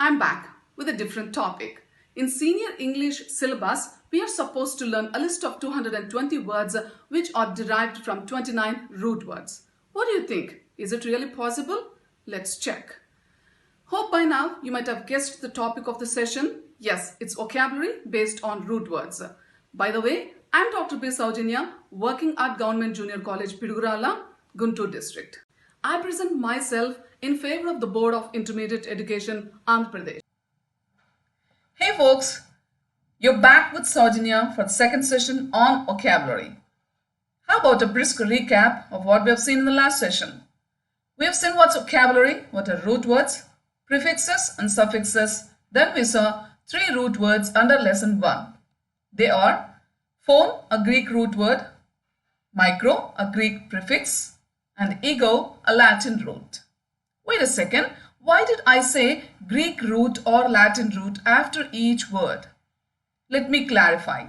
I'm back with a different topic. In senior English syllabus, we are supposed to learn a list of 220 words which are derived from 29 root words. What do you think? Is it really possible? Let's check. Hope by now you might have guessed the topic of the session. Yes, it's vocabulary based on root words. By the way, I'm Dr. B. Saujanya, working at Government Junior College, Pidugurala, Guntur district. I present myself in favor of the Board of Intermediate Education, Andhra Pradesh. Hey folks, you're back with Saujanya for the second session on vocabulary. How about a brisk recap of what we have seen in the last session? We have seen what's vocabulary, what are root words, prefixes and suffixes. Then we saw three root words under lesson 1. They are phone, a Greek root word, micro, a Greek prefix, and ego, a Latin root. Wait a second, why did I say Greek root or Latin root after each word? Let me clarify.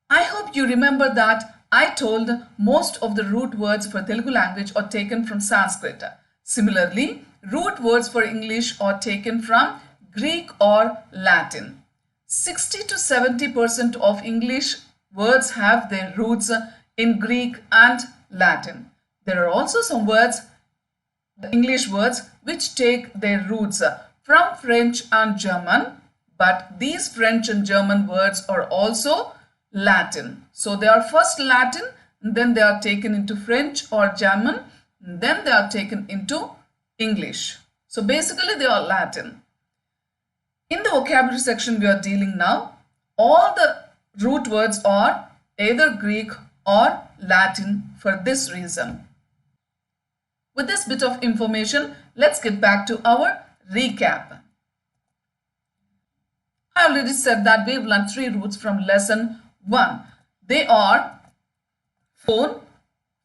I hope you remember that I told most of the root words for Telugu language are taken from Sanskrit. Similarly, root words for English are taken from Greek or Latin. 60 to 70% of English words have their roots in Greek and Latin. There are also some words, English words, which take their roots from French and German, but these French and German words are also Latin. So they are first Latin, then they are taken into French or German, then they are taken into English. So basically they are Latin. In the vocabulary section we are dealing now, all the root words are either Greek or Latin for this reason. With this bit of information, let's get back to our recap. I already said that we've learned three roots from lesson 1. They are phone,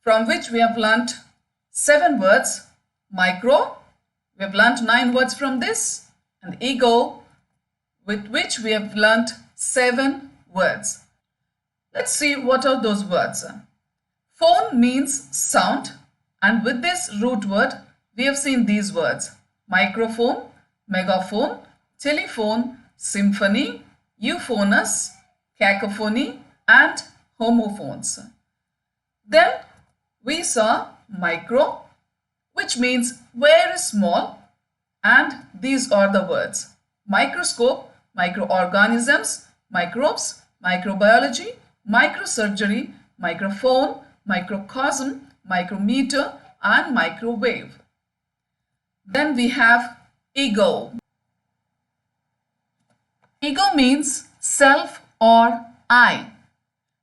from which we have learnt 7 words, micro, we have learnt 9 words from this, and ego, with which we have learnt 7 words. Let's see what are those words. Phone means sound, and with this root word, we have seen these words: microphone, megaphone, telephone, symphony, euphonous, cacophony, and homophones. Then we saw micro, which means very small, and these are the words: microscope, microorganisms, microbes, microbiology, microsurgery, microphone, microcosm, micrometer, and microwave. Then we have ego. Ego means self or I.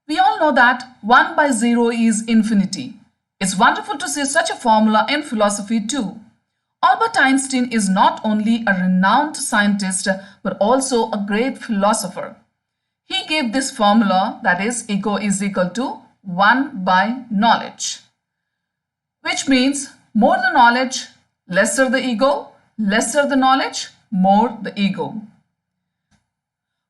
We all know that 1 by 0 is infinity. It's wonderful to see such a formula in philosophy too. Albert Einstein is not only a renowned scientist but also a great philosopher. He gave this formula, that is, ego is equal to 1 by knowledge, which means more the knowledge, lesser the ego, lesser the knowledge, more the ego.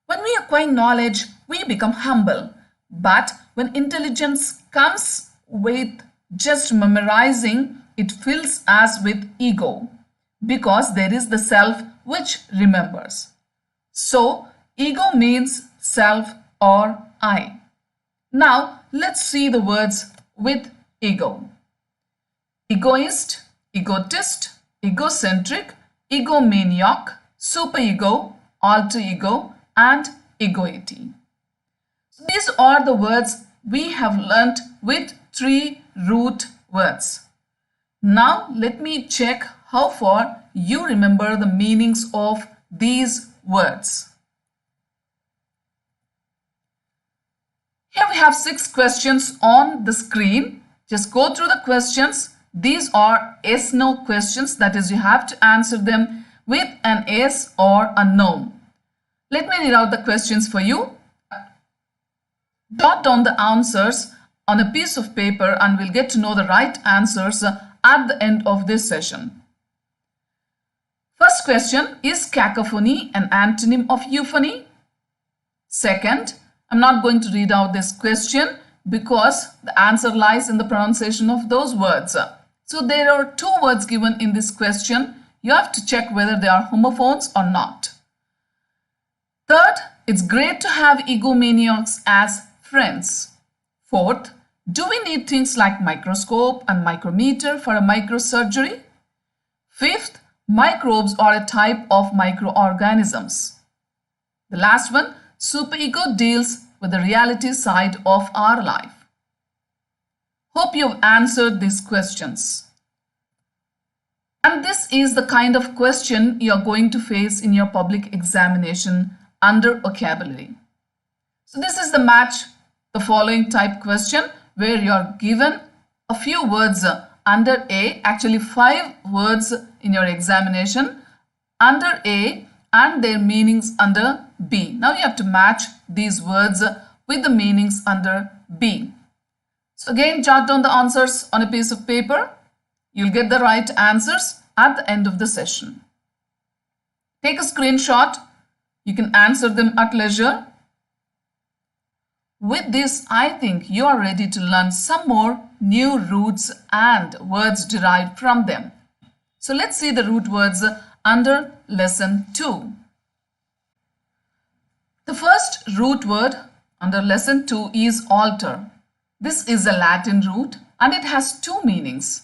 When we acquire knowledge, we become humble. But when intelligence comes with just memorizing, it fills us with ego, because there is the self which remembers. So, ego means self or I. Now, let's see the words with ego. Egoist, egotist, egocentric, egomaniac, superego, alter ego, and egoity. So these are the words we have learnt with 3 root words. Now let me check how far you remember the meanings of these words. Here we have 6 questions on the screen. Just go through the questions. These are yes/no questions, that is, you have to answer them with an yes or a no. Let me read out the questions for you. Jot down the answers on a piece of paper and we'll get to know the right answers at the end of this session. First question: is cacophony an antonym of euphony? Second, I'm not going to read out this question because the answer lies in the pronunciation of those words. So there are 2 words given in this question: you have to check whether they are homophones or not. Third, it's great to have egomaniacs as friends. Fourth, do we need things like microscope and micrometer for a microsurgery? Fifth, microbes are a type of microorganisms. The last one, superego deals with the reality side of our life. Hope you've answered these questions. And this is the kind of question you're going to face in your public examination under vocabulary. So this is the match the following type question where you're given a few words under A, actually 5 words in your examination under A and their meanings under B. Now you have to match these words with the meanings under B. So again, jot down the answers on a piece of paper. You'll get the right answers at the end of the session. Take a screenshot. You can answer them at leisure. With this, I think you are ready to learn some more new roots and words derived from them. So let's see the root words under lesson 2. The first root word under lesson 2 is alter. This is a Latin root and it has 2 meanings.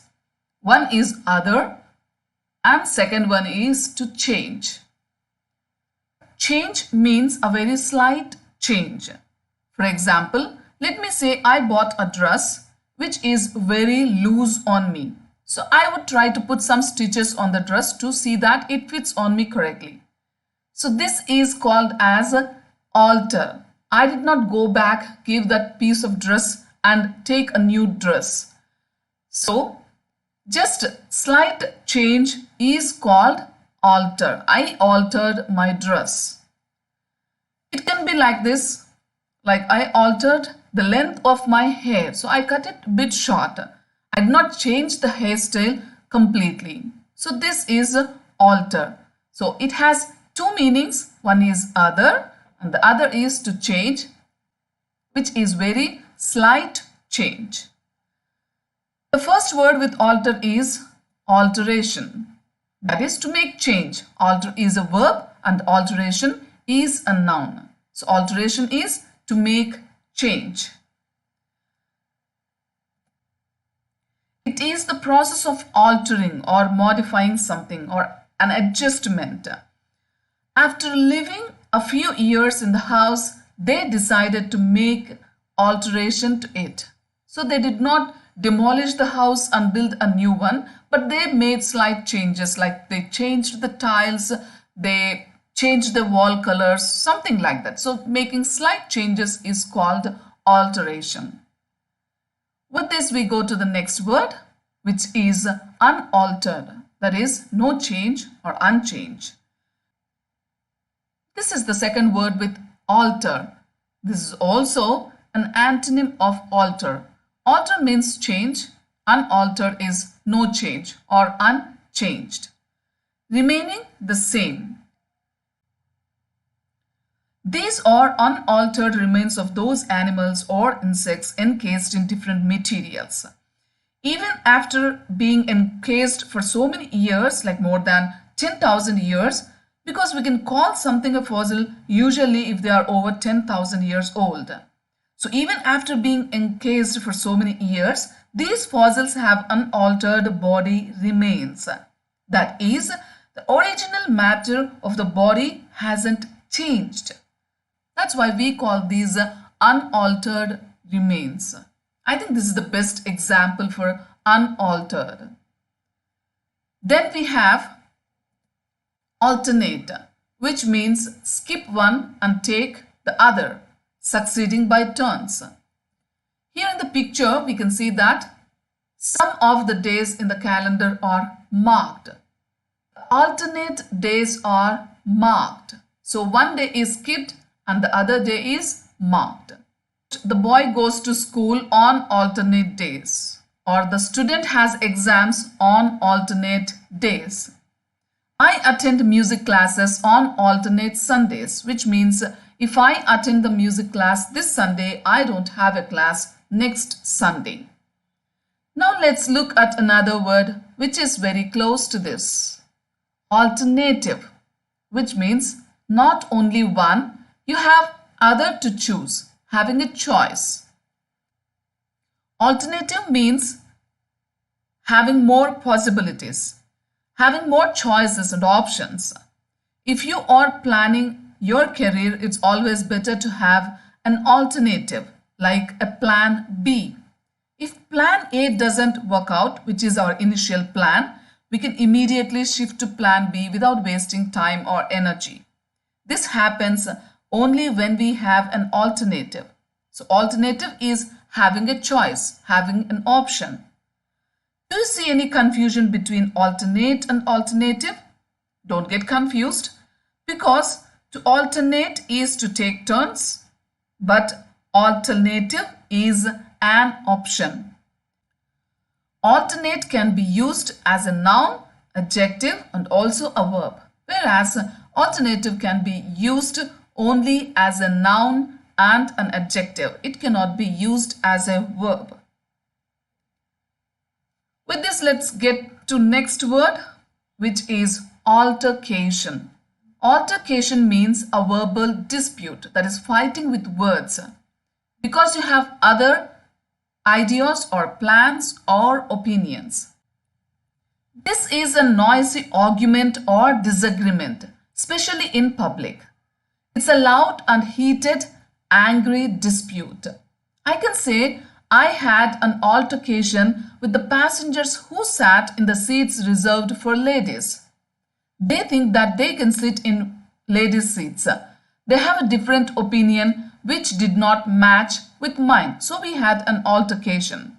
One is other and second one is to change. Change means a very slight change. For example, let me say I bought a dress which is very loose on me. So I would try to put some stitches on the dress to see that it fits on me correctly. So this is called as alter. I did not go back, give that piece of dress and take a new dress. So just slight change is called alter. I altered my dress. It can be like this, like I altered the length of my hair. So I cut it a bit short. I did not change the hairstyle completely. So this is alter. So it has 2 meanings. One is other and the other is to change, which is very slight change. The first word with alter is alteration. That is to make change. Alter is a verb and alteration is a noun. So alteration is to make change. It is the process of altering or modifying something or an adjustment. After living a few years in the house, they decided to make alteration to it. So they did not demolish the house and build a new one, but they made slight changes, like they changed the tiles, they changed the wall colors, something like that. So making slight changes is called alteration. With this, we go to the next word, which is unaltered. That is no change or unchange. This is the second word with alter. This is also an antonym of alter. Alter means change. Unaltered is no change or unchanged. Remaining the same. These are unaltered remains of those animals or insects encased in different materials. Even after being encased for so many years, like more than 10,000 years, because we can call something a fossil usually if they are over 10,000 years old. So even after being encased for so many years, these fossils have unaltered body remains. That is, the original matter of the body hasn't changed. That's why we call these unaltered remains. I think this is the best example for unaltered. Then we have alternate, which means skip one and take the other, succeeding by turns. Here in the picture, we can see that some of the days in the calendar are marked. Alternate days are marked. So one day is skipped and the other day is marked. The boy goes to school on alternate days, or the student has exams on alternate days. I attend music classes on alternate Sundays, which means if I attend the music class this Sunday, I don't have a class next Sunday. Now let's look at another word which is very close to this. alternative, which means not only one, you have other to choose, having a choice. Alternative means having more possibilities, having more choices and options. If you are planning your career, it's always better to have an alternative, like a plan B. If plan A doesn't work out, which is our initial plan, we can immediately shift to plan B without wasting time or energy. This happens only when we have an alternative. So alternative is having a choice, having an option. Do you see any confusion between alternate and alternative? Don't get confused, because to alternate is to take turns, but alternative is an option. Alternate can be used as a noun, adjective, and also a verb, whereas alternative can be used only as a noun and an adjective. It cannot be used as a verb. With this, let's get to next word, which is altercation. Altercation means a verbal dispute, that is fighting with words, because you have other ideas or plans or opinions. This is a noisy argument or disagreement, especially in public. It's a loud and heated, angry dispute. I can say I had an altercation with the passengers who sat in the seats reserved for ladies. They think that they can sit in ladies' seats. They have a different opinion which did not match with mine. So we had an altercation.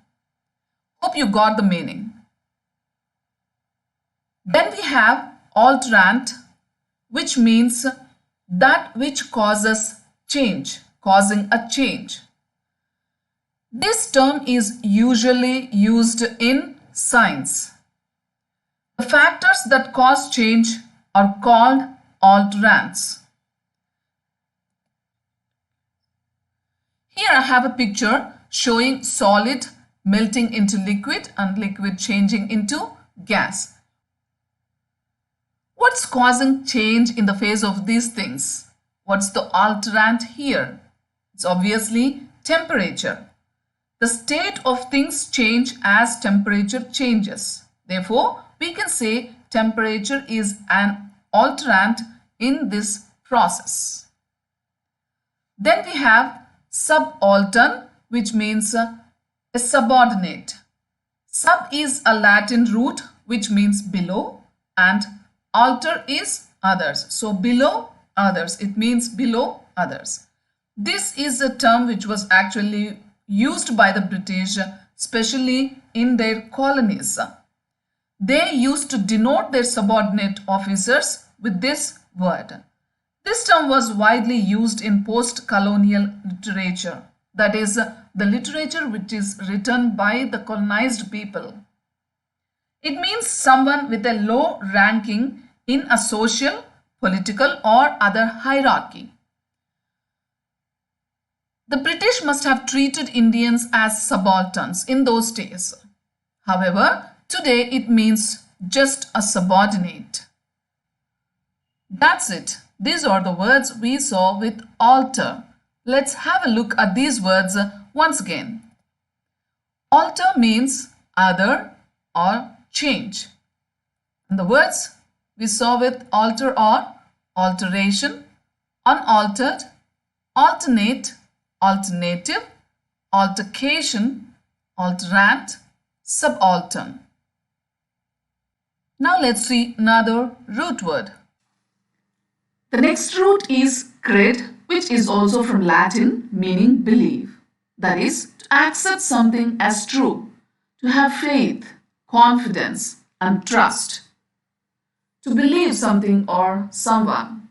Hope you got the meaning. Then we have alterant, which means that which causes change, causing a change. This term is usually used in science. The factors that cause change are called alterants. Here I have a picture showing solid melting into liquid and liquid changing into gas. What's causing change in the phase of these things? What's the alterant here? It's obviously temperature. The state of things change as temperature changes. Therefore, we can say temperature is an alterant in this process. Then we have subaltern, which means a subordinate. Sub is a Latin root which means below, and alter is others. So below others, it means below others. This is a term which was actually used by the British, especially in their colonies. They used to denote their subordinate officers with this word. This term was widely used in post-colonial literature, that is, the literature which is written by the colonized people. It means someone with a low ranking in a social, political, or other hierarchy. The British must have treated Indians as subalterns in those days. However, today it means just a subordinate. That's it. These are the words we saw with alter. Let's have a look at these words once again. Alter means other or change. And the words we saw with alter are alteration, unaltered, alternate, alternative, altercation, alterant, subaltern. Now let's see another root word. The next root is cred, which is also from Latin meaning believe. That is, to accept something as true, to have faith, confidence, and trust. To believe something or someone.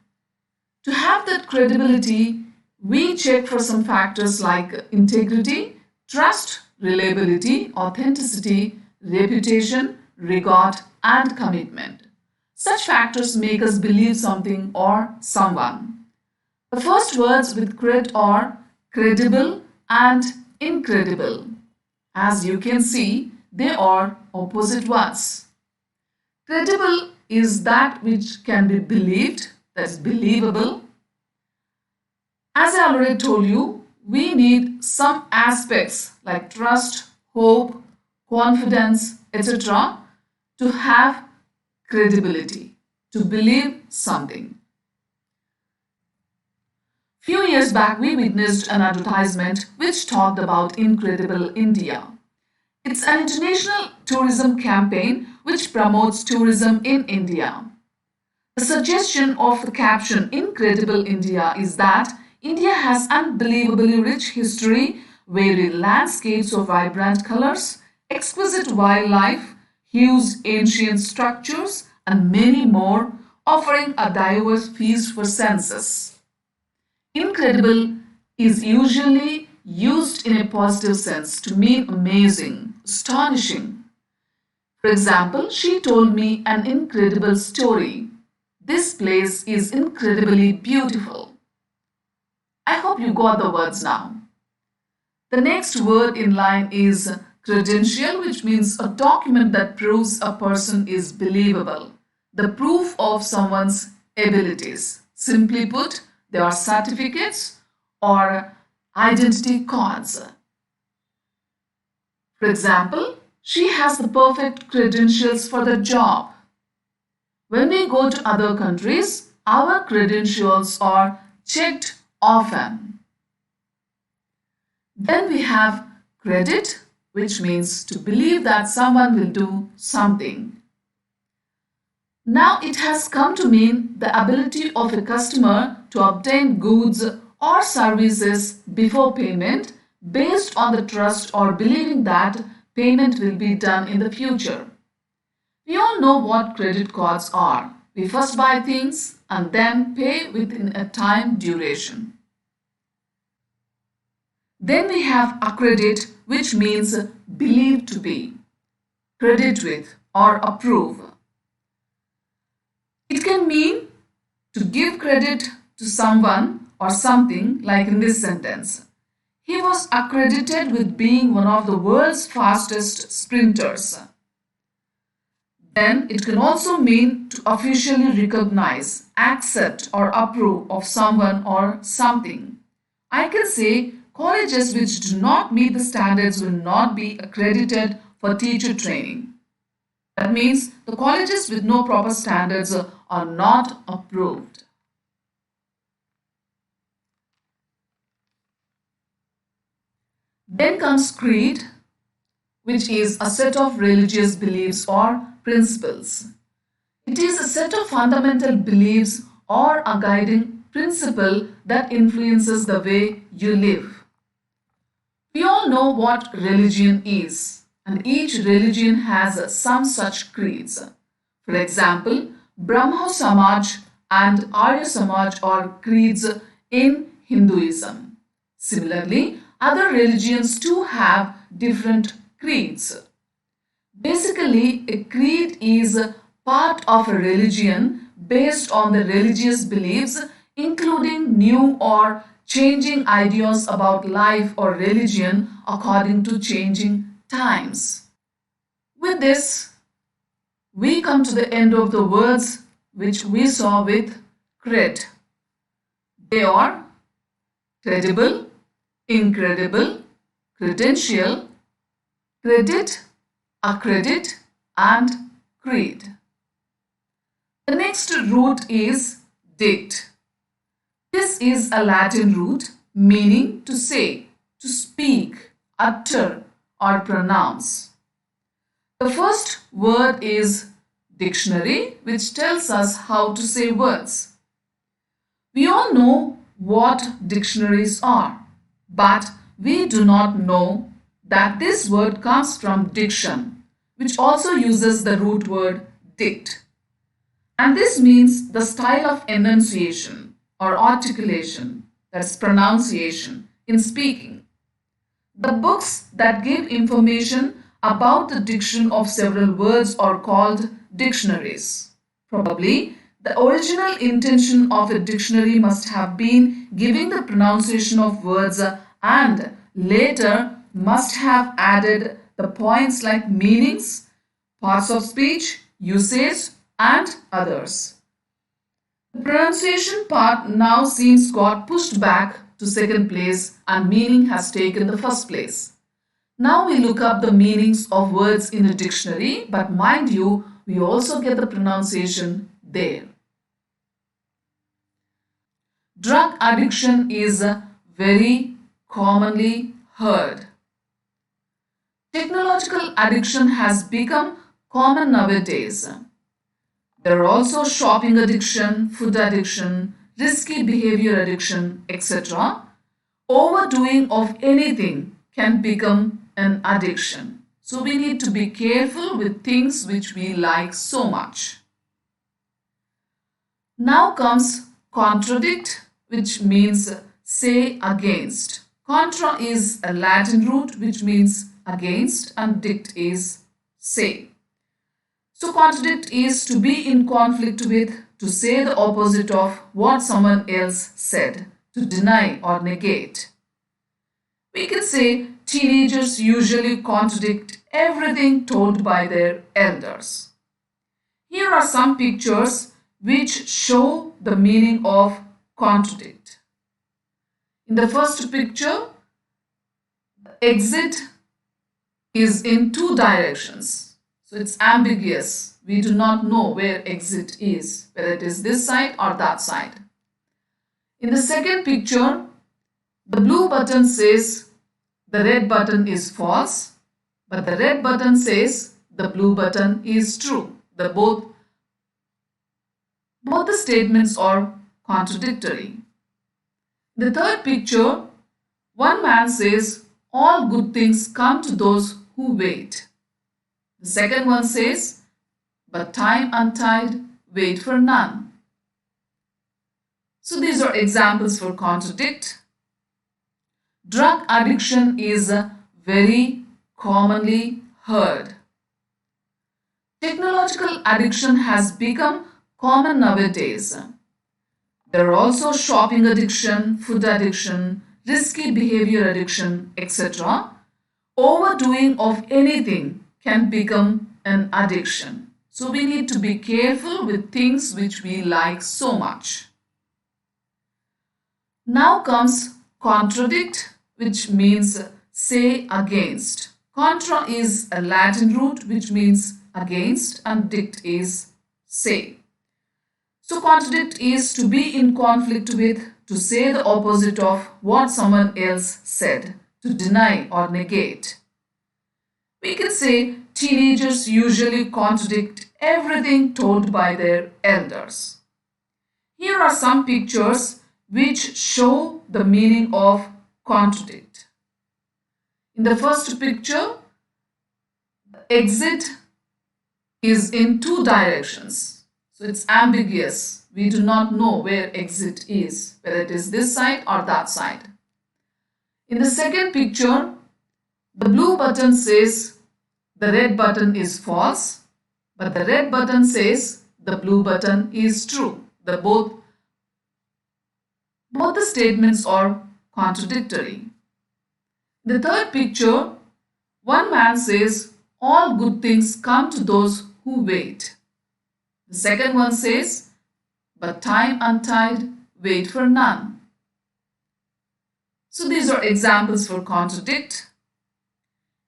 To have that credibility, we check for some factors like integrity, trust, reliability, authenticity, reputation, regard, and commitment. Such factors make us believe something or someone. The first words with cred are credible and incredible. As you can see, they are opposite words. Credible is that which can be believed, that's believable. As I already told you, we need some aspects like trust, hope, confidence, etc. to have credibility, to believe something. Few years back, we witnessed an advertisement which talked about Incredible India. It's an international tourism campaign which promotes tourism in India. The suggestion of the caption Incredible India is that India has unbelievably rich history, varied landscapes of vibrant colors, exquisite wildlife, huge ancient structures, and many more, offering a diverse feast for senses. Incredible is usually used in a positive sense to mean amazing, astonishing. For example, she told me an incredible story. This place is incredibly beautiful. I hope you got the words now. The next word in line is credential, which means a document that proves a person is believable. The proof of someone's abilities. Simply put, they are certificates or identity cards. For example, she has the perfect credentials for the job. When we go to other countries, our credentials are checked often. Then we have credit, which means to believe that someone will do something. Now it has come to mean the ability of a customer to obtain goods or services before payment based on the trust or believing that payment will be done in the future. We all know what credit cards are. We first buy things and then pay within a time duration. Then we have accredit, which means believe to be, credit with or approve. It can mean to give credit to someone or something, like in this sentence. He was accredited with being one of the world's fastest sprinters. Then it can also mean to officially recognize, accept or approve of someone or something. I can say colleges which do not meet the standards will not be accredited for teacher training. That means the colleges with no proper standards are not approved. Then comes creed, which is a set of religious beliefs or principles. It is a set of fundamental beliefs or a guiding principle that influences the way you live. We all know what religion is, and each religion has some such creeds. For example, Brahmo Samaj and Arya Samaj are creeds in Hinduism. Similarly, other religions too have different creeds. Basically, a creed is part of a religion based on the religious beliefs, including new or changing ideas about life or religion according to changing times. With this, we come to the end of the words which we saw with cred. They are credible, incredible, credential, credit, accredit, and creed. The next root is dict. This is a Latin root meaning to say, to speak, utter, or pronounce. The first word is dictionary, which tells us how to say words. We all know what dictionaries are, but we do not know that this word comes from diction, which also uses the root word dict. And this means the style of enunciation or articulation, that's pronunciation, in speaking. The books that give information about the diction of several words are called dictionaries. Probably, the original intention of a dictionary must have been giving the pronunciation of words and later must have added the points like meanings, parts of speech, usage, and others. The pronunciation part now seems got pushed back to second place and meaning has taken the first place. Now we look up the meanings of words in a dictionary, but mind you, we also get the pronunciation there. Drug addiction is very commonly heard. Technological addiction has become common nowadays. There are also shopping addiction, food addiction, risky behavior addiction, etc. Overdoing of anything can become an addiction. So we need to be careful with things which we like so much. Now comes contradict, which means say against. Contra is a Latin root which means against and dict is say. So contradict is to be in conflict with, to say the opposite of what someone else said, to deny or negate. We can say teenagers usually contradict everything told by their elders. Here are some pictures which show the meaning of contradict. In the first picture, the exit is in two directions. So it's ambiguous. We do not know where exit is, whether it is this side or that side. In the second picture, the blue button says the red button is false, but the red button says the blue button is true. Both the statements are contradictory. In the third picture, one man says all good things come to those who wait. The second one says, but time untied, wait for none. So these are examples for contradict. Drug addiction is very commonly heard. Technological addiction has become common nowadays. There are also shopping addiction, food addiction, risky behavior addiction, etc. Overdoing of anything can become an addiction. So we need to be careful with things which we like so much. Now comes contradict, which means say against. Contra is a Latin root which means against and dict is say. So contradict is to be in conflict with, to say the opposite of what someone else said, to deny or negate. We can say teenagers usually contradict everything told by their elders. Here are some pictures which show the meaning of contradict. In the first picture, the exit is in two directions. So it's ambiguous. We do not know where exit is, whether it is this side or that side. In the second picture, the blue button says the red button is false, but the red button says the blue button is true. Both the statements are contradictory. In the third picture, one man says all good things come to those who wait. The second one says, but time untied, wait for none. So these are examples for contradict.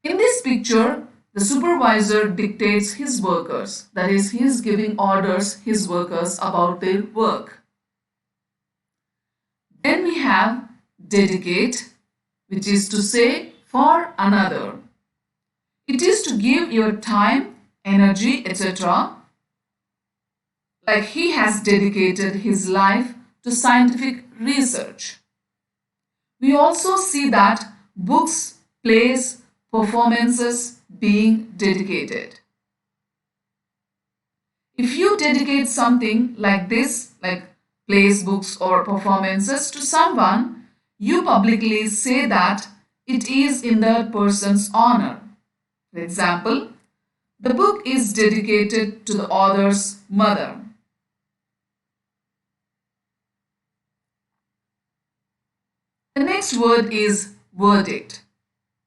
In this picture, the supervisor dictates his workers, that is, he is giving orders his workers about their work. Then we have dedicate, which is to say for another. It is to give your time, energy, etc. Like he has dedicated his life to scientific research. We also see that books, plays, performances being dedicated. If you dedicate something like this, like plays, books or performances to someone, you publicly say that it is in that person's honor. For example, the book is dedicated to the author's mother. The next word is verdict,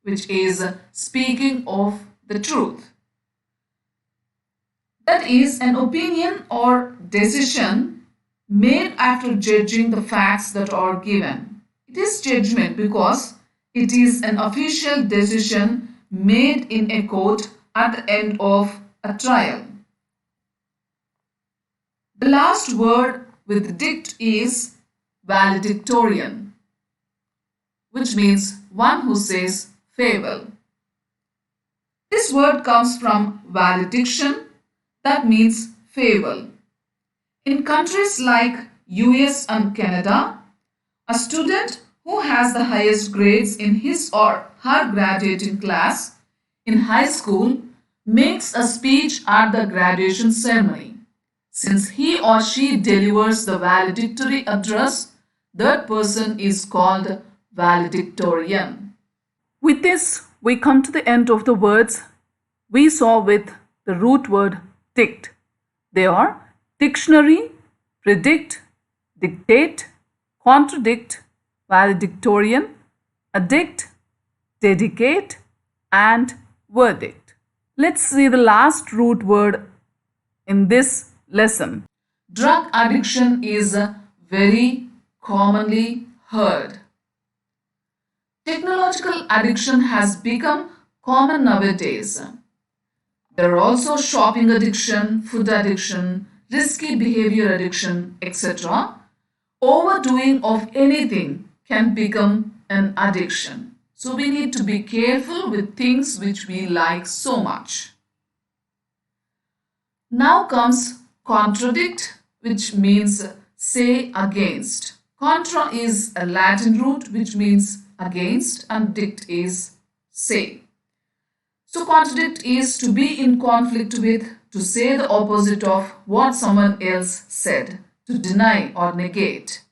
which is speaking of the truth. That is an opinion or decision made after judging the facts that are given. It is judgment because it is an official decision made in a court at the end of a trial. The last word with dict is valedictorian, which means one who says farewell. This word comes from valediction, that means farewell. In countries like US and Canada, a student who has the highest grades in his or her graduating class in high school makes a speech at the graduation ceremony. Since he or she delivers the valedictory address, that person is called valedictorian. With this, we come to the end of the words we saw with the root word dict. They are dictionary, predict, dictate, contradict, valedictorian, addict, dedicate, and verdict. Let's see the last root word in this lesson. Drug addiction is very commonly heard. Technological addiction has become common nowadays. There are also shopping addiction, food addiction, risky behavior addiction, etc. Overdoing of anything can become an addiction. So we need to be careful with things which we like so much. Now comes contradict, which means say against. Contra is a Latin root which means against, and dict is say. So contradict is to be in conflict with, to say the opposite of what someone else said, to deny or negate.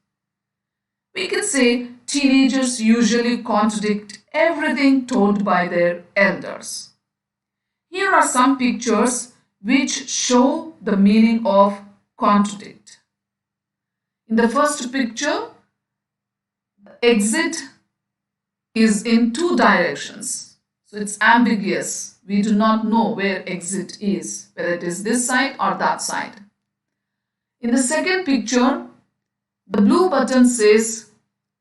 We can say teenagers usually contradict everything told by their elders. Here are some pictures which show the meaning of contradict. In the first picture, the exit is in two directions. So it's ambiguous. We do not know where exit is, whether it is this side or that side. In the second picture, the blue button says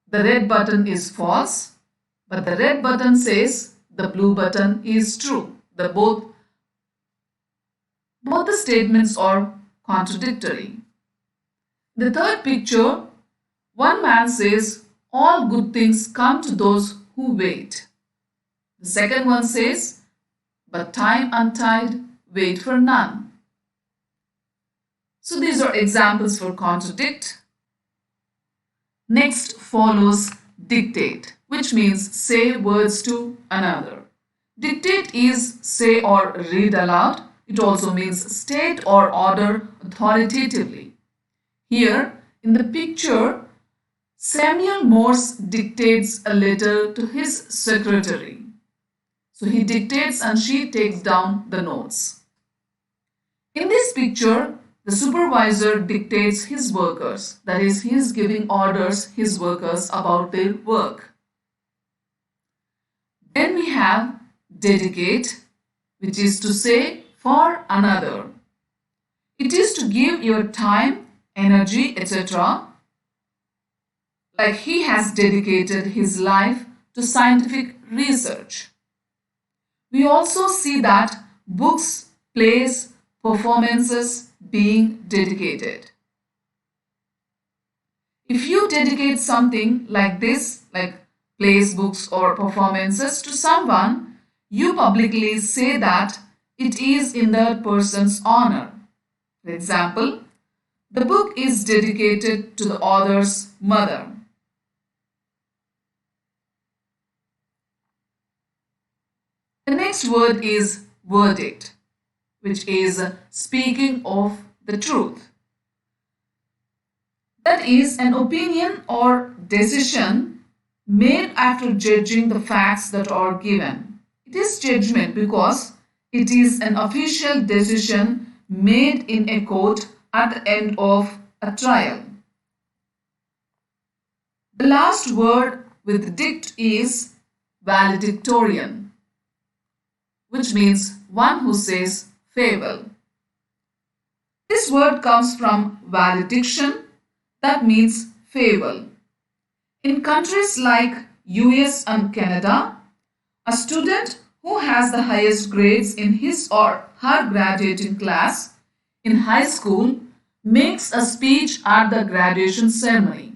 the red button is false, but the red button says the blue button is true. Both the statements are contradictory. In the third picture, one man says all good things come to those who wait. The second one says, but time untied, wait for none. So these are examples for contradict. Next follows dictate, which means say words to another. Dictate is say or read aloud. It also means state or order authoritatively. Here in the picture, Samuel Morse dictates a letter to his secretary. So he dictates and she takes down the notes. In this picture, the supervisor dictates his workers. That is, he is giving orders his workers about their work. Then we have dedicate, which is to say for another. It is to give your time, energy, etc. Like he has dedicated his life to scientific research. We also see that books, plays, performances being dedicated. If you dedicate something like this, like plays, books or performances to someone, you publicly say that it is in that person's honor. For example, the book is dedicated to the author's mother. The next word is verdict, which is speaking of the truth. That is an opinion or decision made after judging the facts that are given. It is judgment because it is an official decision made in a court at the end of a trial. The last word with dict is valedictorian, which means one who says farewell. This word comes from valediction, that means farewell. In countries like US and Canada, a student who has the highest grades in his or her graduating class in high school makes a speech at the graduation ceremony.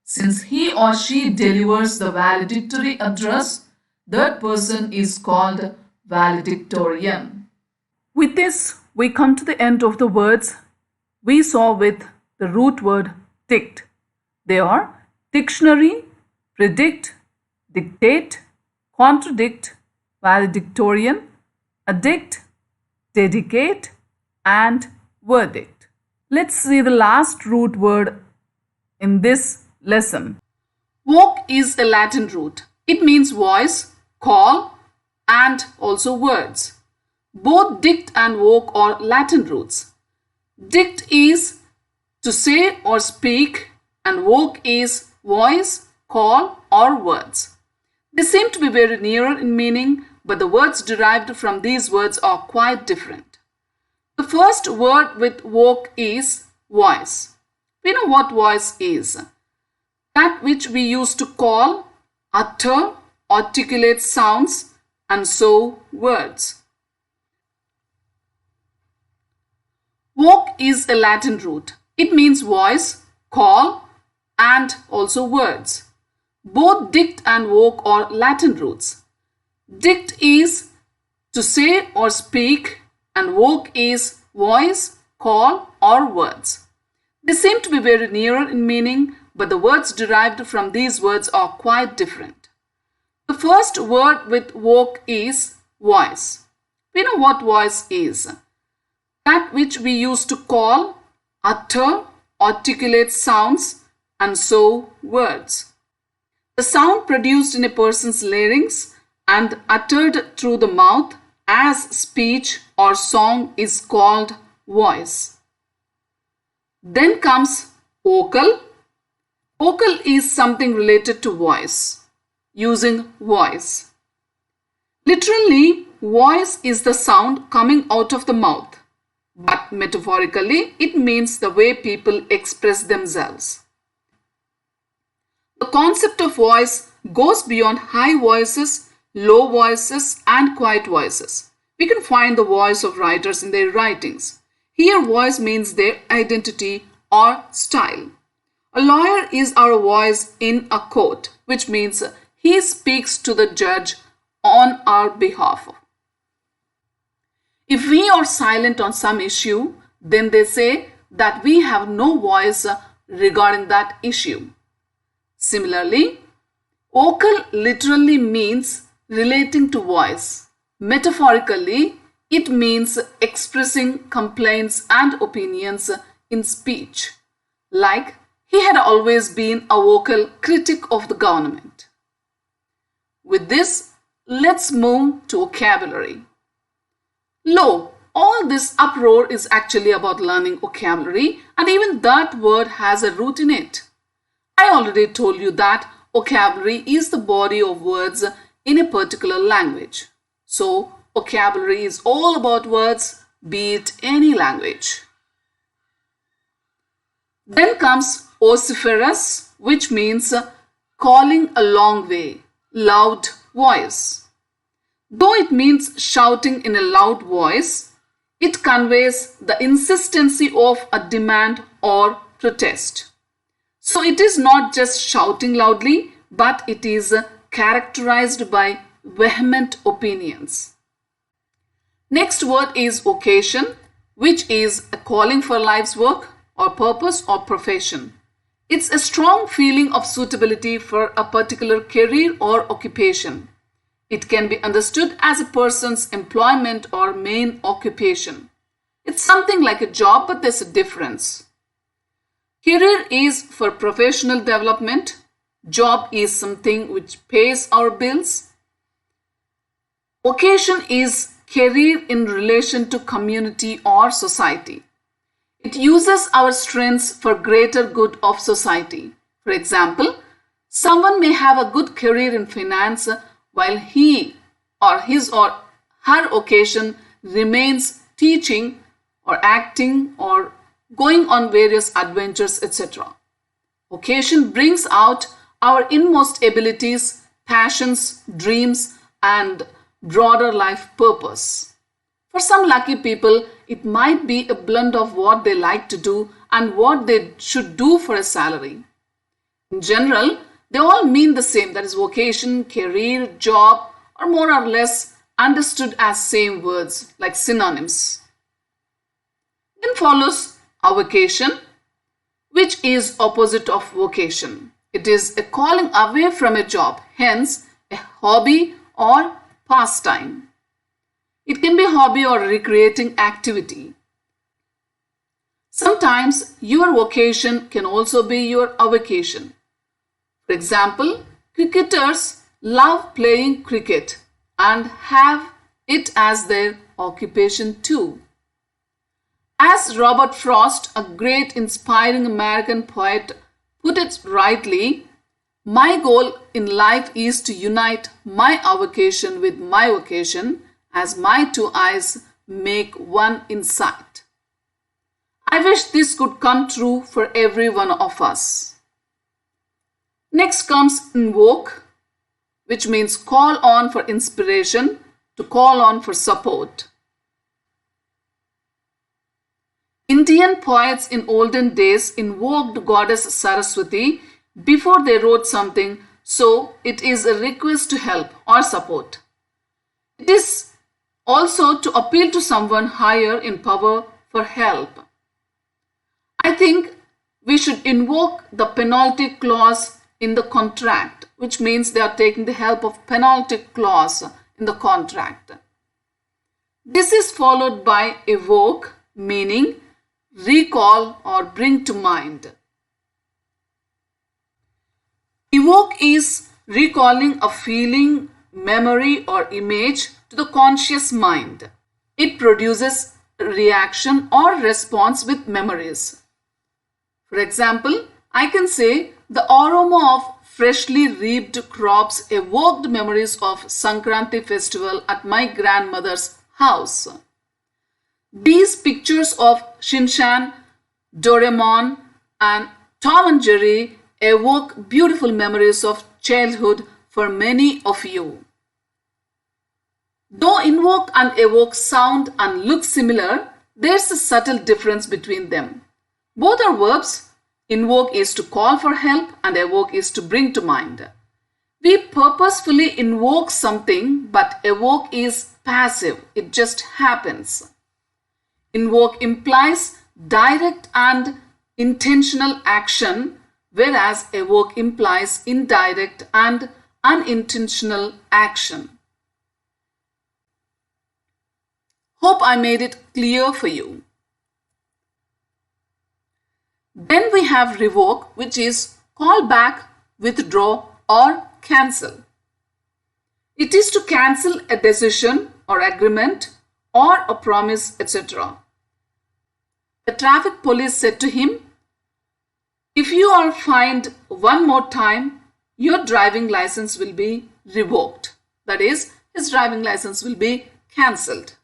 Since he or she delivers the valedictory address, that person is called valedictorian. With this, we come to the end of the words we saw with the root word dict. They are dictionary, predict, dictate, contradict, valedictorian, addict, dedicate, and verdict. Let's see the last root word in this lesson. Voke is a Latin root. It means voice, call, and also words. Both dict and voke are Latin roots. Dict is to say or speak, and voke is voice, call, or words. They seem to be very nearer in meaning, but the words derived from these words are quite different. The first word with voke is voice. We know what voice is. That which we use to call, utter, articulate sounds, and so words. Voke is a Latin root. It means voice, call, and also words. Both dict and voke are Latin roots. Dict is to say or speak, and voke is voice, call, or words. They seem to be very nearer in meaning, but the words derived from these words are quite different. The first word with voke is voice. We know what voice is. That which we use to call, utter, articulate sounds, and so words. The sound produced in a person's larynx and uttered through the mouth as speech or song is called voice. Then comes vocal. Vocal is something related to voice, using voice. Literally, voice is the sound coming out of the mouth, but metaphorically, it means the way people express themselves. The concept of voice goes beyond high voices, low voices, and quiet voices. We can find the voice of writers in their writings. Here, voice means their identity or style. A lawyer is our voice in a court, which means he speaks to the judge on our behalf. If we are silent on some issue, then they say that we have no voice regarding that issue. Similarly, vocal literally means relating to voice. Metaphorically, it means expressing complaints and opinions in speech, like he had always been a vocal critic of the government. With this, let's move to vocabulary. Lo, all this uproar is actually about learning vocabulary, and even that word has a root in it. I already told you that vocabulary is the body of words in a particular language. So, vocabulary is all about words, be it any language. Then comes Vociferous, which means calling a long way, loud voice. Though it means shouting in a loud voice, it conveys the insistency of a demand or protest. So it is not just shouting loudly, but it is characterized by vehement opinions. Next word is vocation, which is a calling for life's work or purpose or profession. It's a strong feeling of suitability for a particular career or occupation. It can be understood as a person's employment or main occupation. It's something like a job, but there's a difference. Career is for professional development. Job is something which pays our bills. Vocation is career in relation to community or society. It uses our strengths for greater good of society. For example, someone may have a good career in finance while he or his or her vocation remains teaching or acting or going on various adventures, etc. Vocation brings out our inmost abilities, passions, dreams, and broader life purpose. For some lucky people, it might be a blend of what they like to do and what they should do for a salary. In general, they all mean the same, that is vocation, career, job, or more or less understood as same words like synonyms. Then follows avocation, which is opposite of vocation. It is a calling away from a job, hence a hobby or pastime. It can be hobby or recreating activity. Sometimes your vocation can also be your avocation. For example, cricketers love playing cricket and have it as their occupation too. As Robert Frost, a great inspiring American poet, put it rightly, my goal in life is to unite my avocation with my vocation as my two eyes make one in sight. I wish this could come true for every one of us. Next comes invoke, which means call on for inspiration, to call on for support. Indian poets in olden days invoked goddess Saraswati before they wrote something, so it is a request to help or support. It is also to appeal to someone higher in power for help. I think we should invoke the penalty clause in the contract, which means they are taking the help of penalty clause in the contract. This is followed by evoke, meaning recall or bring to mind. Evoke is recalling a feeling, memory, or image to the conscious mind. It produces reaction or response with memories. For example, I can say the aroma of freshly reaped crops evoked memories of Sankranti festival at my grandmother's house. These pictures of Shinchan, Doraemon, and Tom and Jerry evoke beautiful memories of childhood for many of you. Though invoke and evoke sound and look similar, there's a subtle difference between them. Both are verbs. Invoke is to call for help and evoke is to bring to mind. We purposefully invoke something, but evoke is passive. It just happens. Invoke implies direct and intentional action, whereas evoke implies indirect and unintentional action. Hope I made it clear for you. Then we have revoke, which is call back, withdraw, or cancel. It is to cancel a decision or agreement or a promise, etc. The traffic police said to him, "If you are fined one more time, your driving license will be revoked." That is, his driving license will be cancelled.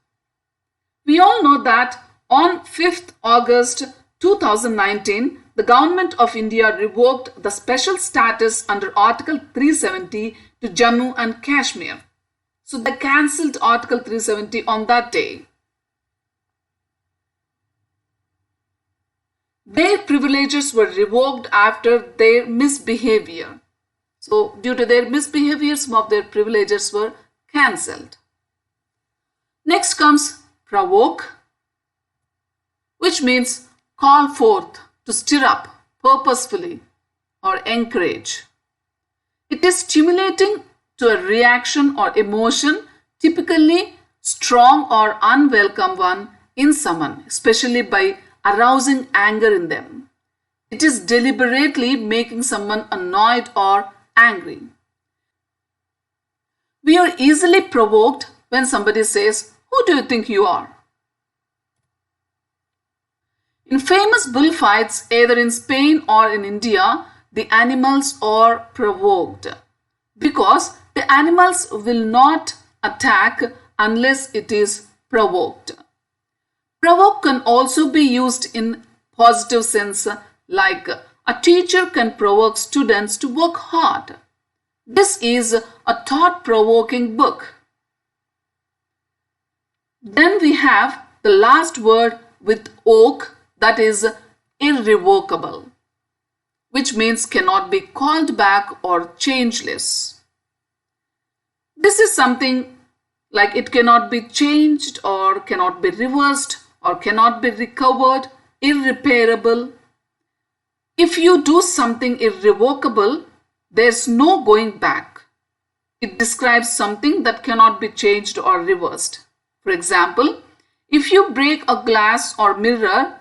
We all know that on 5th August 2019, the Government of India revoked the special status under Article 370 to Jammu and Kashmir. So they cancelled Article 370 on that day. Their privileges were revoked after their misbehavior. So due to their misbehavior, some of their privileges were cancelled. Next comes provoke, which means call forth, to stir up purposefully or encourage. It is stimulating to a reaction or emotion, typically strong or unwelcome one in someone, especially by arousing anger in them. It is deliberately making someone annoyed or angry. We are easily provoked when somebody says, "Who do you think you are?" In famous bullfights, either in Spain or in India, the animals are provoked because the animals will not attack unless it is provoked. Provoke can also be used in positive sense, like a teacher can provoke students to work hard. This is a thought-provoking book. Then we have the last word with oak, that is irrevocable, which means cannot be called back or changeless. This is something like it cannot be changed or cannot be reversed or cannot be recovered, irreparable. If you do something irrevocable, there's no going back. It describes something that cannot be changed or reversed. For example, if you break a glass or mirror,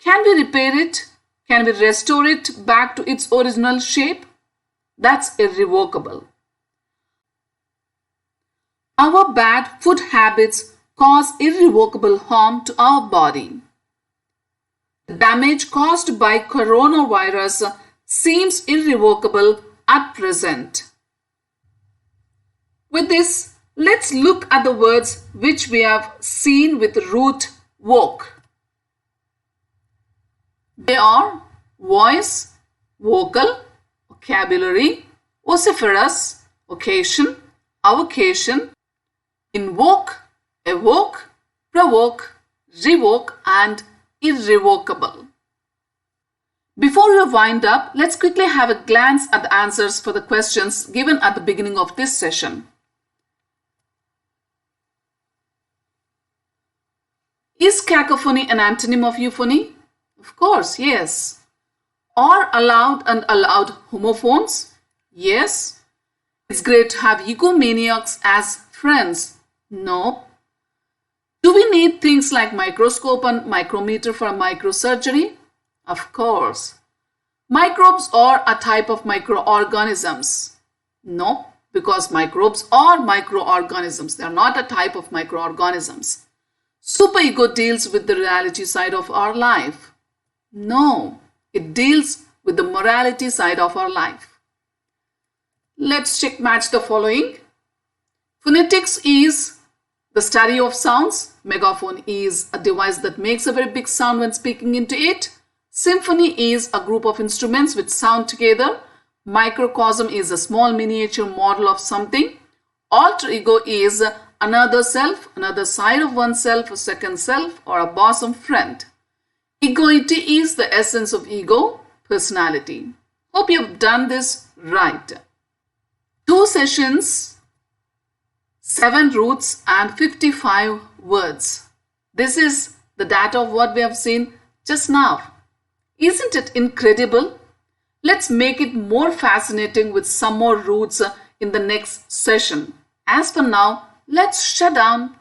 can we repair it? Can we restore it back to its original shape? That's irrevocable. Our bad food habits cause irrevocable harm to our body. The damage caused by coronavirus seems irrevocable at present. With this, let's look at the words which we have seen with root voke. They are voice, vocal, vocabulary, vociferous, occasion, avocation, invoke, evoke, provoke, revoke, and irrevocable. Before we wind up, let's quickly have a glance at the answers for the questions given at the beginning of this session. Is cacophony an antonym of euphony? Of course, yes. Are allowed and allowed homophones? Yes. It's great to have egomaniacs as friends. No. Do we need things like microscope and micrometer for microsurgery? Of course. Microbes are a type of microorganisms. No, because microbes are microorganisms. They are not a type of microorganisms. Superego deals with the reality side of our life. No, it deals with the morality side of our life. Let's check match the following. Phonetics is the study of sounds. Megaphone is a device that makes a very big sound when speaking into it. Symphony is a group of instruments which sound together. Microcosm is a small miniature model of something. Alter ego is another self, another side of oneself, a second self, or a bosom friend. Egoity is the essence of ego, personality. Hope you've done this right. 2 sessions, 7 roots and 55 words. This is the data of what we have seen just now. Isn't it incredible? Let's make it more fascinating with some more roots in the next session. As for now, let's shut down